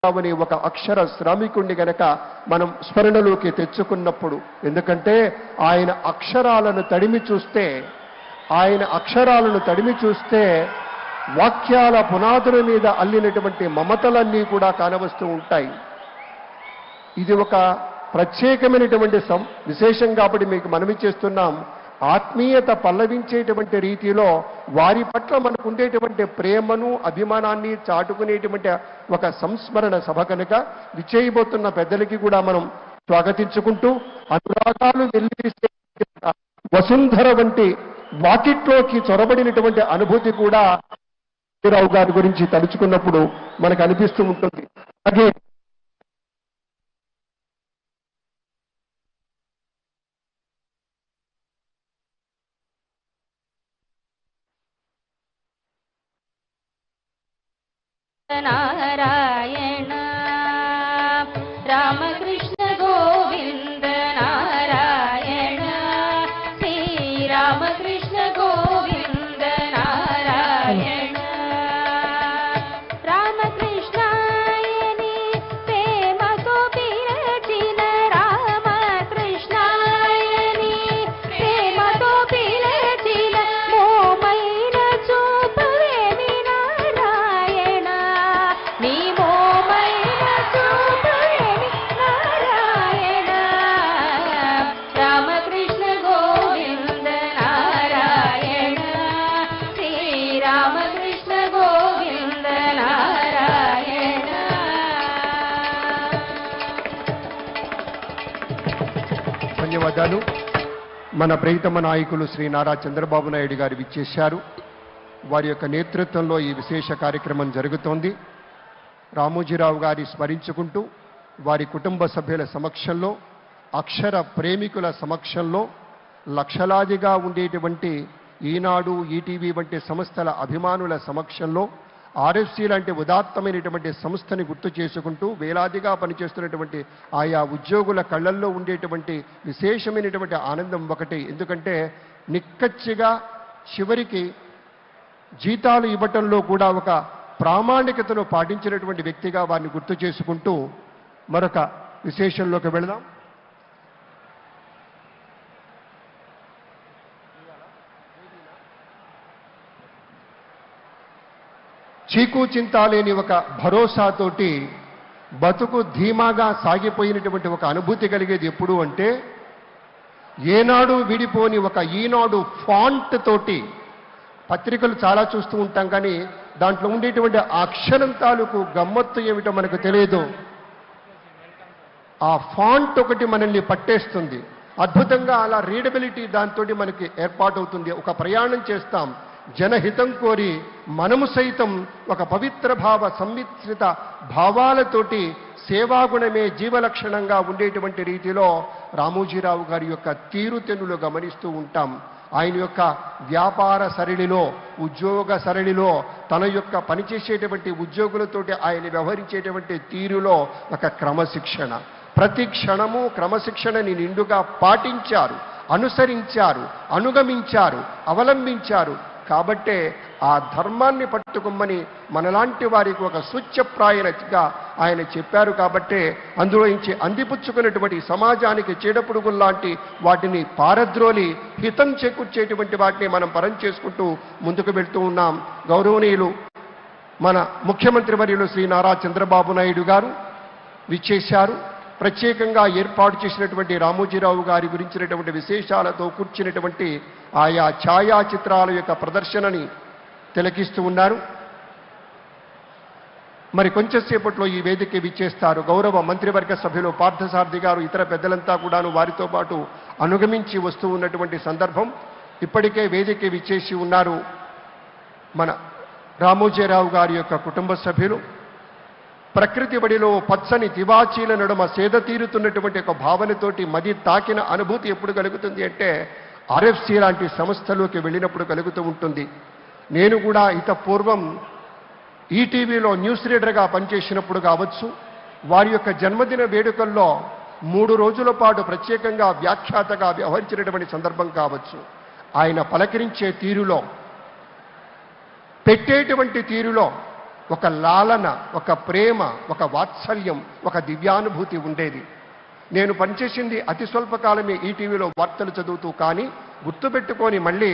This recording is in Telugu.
అని ఒక అక్షర శ్రామికుణ్ణి గనక మనం స్మరణలోకి తెచ్చుకున్నప్పుడు, ఎందుకంటే ఆయన అక్షరాలను తడిమి చూస్తే వాక్యాల పునాదుల మీద అల్లినటువంటి మమతలన్నీ కూడా కానవస్తూ ఉంటాయి. ఇది ఒక ప్రత్యేకమైనటువంటి విశేషం కాబట్టి మీకు మనవి చేస్తున్నాం. ఆత్మీయత పల్లవించేటువంటి రీతిలో వారి పట్ల మనకు ఉండేటువంటి ప్రేమను అభిమానాన్ని చాటుకునేటువంటి ఒక సంస్మరణ సభ కనుక విచ్చేయబోతున్న పెద్దలకి కూడా మనం స్వాగతించుకుంటూ, అనురాగాలు వెల్లివిరిసే వసుంధర వంటి వాకిట్లోకి చొరబడినటువంటి అనుభూతి కూడా రావు గారి గురించి తలుచుకున్నప్పుడు మనకు అనిపిస్తూ ఉంటుంది. అలాగే నారాయణ రామకృష్ణ గోవింద నారాయణ శ్రీ రామకృష్ణ గోవింద నారాయణ రామకృష్ణాయని ప్రేమతో పిలచిన రామకృష్ణాయని ప్రేమతో పిలచిన మోమైన చూపవేమి నారాయణ నీ మోమైన చూపవేమి నారాయణ రామకృష్ణ గోవింద నారాయణ శ్రీ రామకృష్ణ గోవింద నారాయణ. ధన్యవాదాలు. మన ప్రియతమ నాయకులు శ్రీ నారా చంద్రబాబు నాయుడు గారు విచ్చేశారు. వారి యొక్క నేతృత్వంలో ఈ విశేష కార్యక్రమం జరుగుతోంది. రామోజీరావు గారి స్మరించుకుంటూ వారి కుటుంబ సభ్యుల సమక్షంలో, అక్షర ప్రేమికుల సమక్షంలో, లక్షలాదిగా ఉండేటువంటి ఈనాడు, ఈటీవీ వంటి సంస్థల అభిమానుల సమక్షంలో, ఆర్ఎఫ్సి లాంటి ఉదాత్తమైనటువంటి సంస్థని గుర్తు చేసుకుంటూ వేలాదిగా పనిచేస్తున్నటువంటి ఆయా ఉద్యోగుల కళ్ళల్లో ఉండేటువంటి విశేషమైనటువంటి ఆనందం ఒకటి. ఎందుకంటే నిక్కచ్చిగా చివరికి జీతాలు ఇవ్వటంలో కూడా ఒక ప్రామాణికతను పాటించినటువంటి వ్యక్తిగా వారిని గుర్తు చేసుకుంటూ మరొక విశేషంలోకి వెళదాం. చీకు చింత లేని ఒక భరోసాతోటి బతుకు ధీమాగా సాగిపోయినటువంటి ఒక అనుభూతి కలిగేది ఎప్పుడు అంటే, ఏనాడు విడిపోని ఒక ఈనాడు ఫాంట్ తోటి పత్రికలు చాలా చూస్తూ ఉంటాం, కానీ దాంట్లో ఉండేటువంటి అక్షరం తాలూకు గమ్మత్తు ఏమిటో మనకు తెలియదు. ఆ ఫాంట్ ఒకటి మనల్ని పట్టేస్తుంది. అద్భుతంగా అలా రీడబిలిటీ దాంతో మనకి ఏర్పాటవుతుంది. ఒక ప్రయాణం చేస్తాం జనహితం కోరి, మనము సైతం ఒక పవిత్ర భావ సంమిశ్రిత భావాలతోటి సేవాగుణమే జీవలక్షణంగా ఉండేటువంటి రీతిలో రామోజీరావు గారి యొక్క తీరుతెన్నులు గమనిస్తూ ఉంటాం. ఆయన యొక్క వ్యాపార సరళిలో, ఉద్యోగ సరళిలో, తన యొక్క పనిచేసేటువంటి ఉద్యోగులతోటి ఆయన వ్యవహరించేటువంటి తీరులో ఒక క్రమశిక్షణ, ప్రతి క్షణము క్రమశిక్షణని నిండుగా పాటించారు, అనుసరించారు, అనుగమించారు, అవలంబించారు. కాబట్టే ఆ ధర్మాన్ని పట్టుకోమని మనలాంటి వారికి ఒక స్వచ్ఛప్రాయణగా ఆయన చెప్పారు. కాబట్టే అందులో నుంచి అందిపుచ్చుకున్నటువంటి సమాజానికి చీడపురుగుల్లాంటి వాటిని పారద్రోలి హితం చేకూర్చేటువంటి వాటిని మనం పరం చేసుకుంటూ ముందుకు వెళ్తూ ఉన్నాం. గౌరవనీయులు మన ముఖ్యమంత్రి వర్యులు శ్రీ నారా చంద్రబాబు నాయుడు గారు విచ్చేశారు. ప్రత్యేకంగా ఏర్పాటు చేసినటువంటి రామోజీరావు గారి గురించినటువంటి విశేషాలతో కూర్చున్నటువంటి ఆయా ఛాయాచిత్రాల యొక్క ప్రదర్శనని తిలకిస్తూ ఉన్నారు. మరి కొంచెంసేపట్లో ఈ వేదిక విచ్చేస్తారు గౌరవ మంత్రివర్గ సభ్యులు పార్థసారథి గారు, ఇతర పెద్దలంతా కూడాను వారితో పాటు అనుగమించి వస్తూ ఉన్నటువంటి సందర్భం. ఇప్పటికే వేదిక విచ్చేసి ఉన్నారు మన రామోజీరావు గారి యొక్క కుటుంబ సభ్యులు. ప్రకృతి బడిలో పచ్చని తివాచీల నడుమ సేద తీరుతున్నటువంటి ఒక భావనతోటి మది తాకిన అనుభూతి ఎప్పుడు కలుగుతుంది అంటే ఆర్ఎఫ్సి లాంటి సంస్థలోకి వెళ్ళినప్పుడు కలుగుతూ ఉంటుంది. నేను కూడా ఇత పూర్వం ఈటీవీలో న్యూస్ రీడర్గా పనిచేసినప్పుడు కావచ్చు, వారి యొక్క జన్మదిన వేడుకల్లో 3 రోజుల పాటు ప్రత్యేకంగా వ్యాఖ్యాతగా వ్యవహరించినటువంటి సందర్భం కావచ్చు. ఆయన పలకరించే తీరులో, పెట్టేటువంటి తీరులో ఒక లాలన, ఒక ప్రేమ, ఒక వాత్సల్యం, ఒక దివ్యానుభూతి ఉండేది. నేను పనిచేసింది అతి స్వల్పకాలమే ఈటీవీలో వార్తలు చదువుతూ, కానీ గుర్తుపెట్టుకొని మళ్ళీ